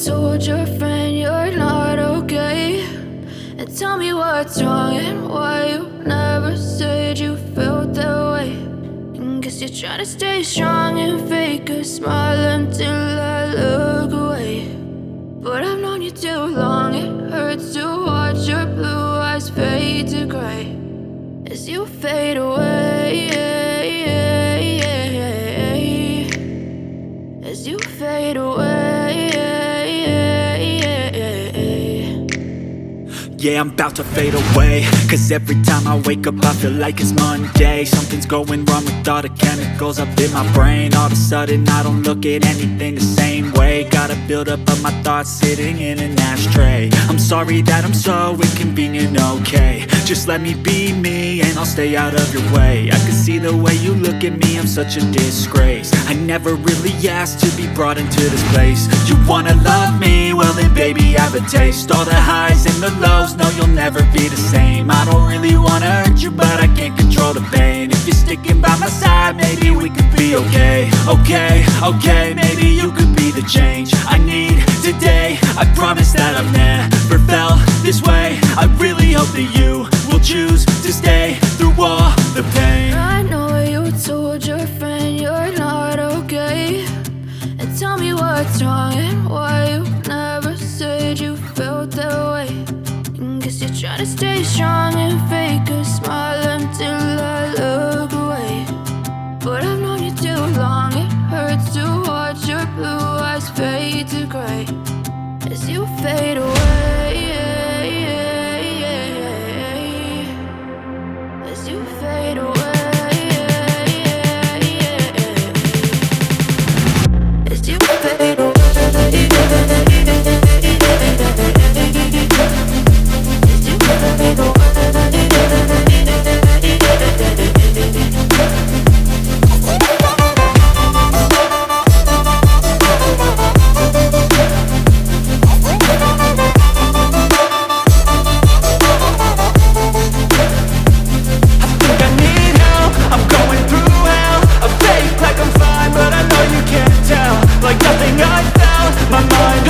told your friend you're not okay, and tell me what's wrong and why you never said you felt that way. And guess you're trying to stay strong and fake a smile until I look away. But I've known you too long, it hurts to watch your blue eyes fade to gray as you fade away, as you fade away. Yeah, I'm about to fade away, cause every time I wake up I feel like it's Monday. Something's going wrong with all the chemicals up in my brain. All of a sudden I don't look at anything the same way. Got a buildup of my thoughts sitting in an ashtray. I'm sorry that I'm so inconvenient, okay. Just let me be me and I'll stay out of your way. I can see the way you look at me, I'm such a disgrace. I never really asked to be brought into this place. You wanna love me? Well then baby I have a taste. All the highs and the lows, no you'll never be the same. I don't really wanna hurt you but I can't control the pain. If you're sticking by my side maybe we could be okay. Okay, maybe you could be the change I need today. I promise that I've never felt this way. I really hope that you will choose to stay through all the pain. I know you told your friend you're not okay, and tell me what's wrong and why you never said you felt that way. And guess you're trying to stay strong and fake a smile until I look away. But I've known you too long, it hurts to watch your blue eyes fade to gray as you fade away, as you fade away, as you fade away. Like nothing I felt, my mind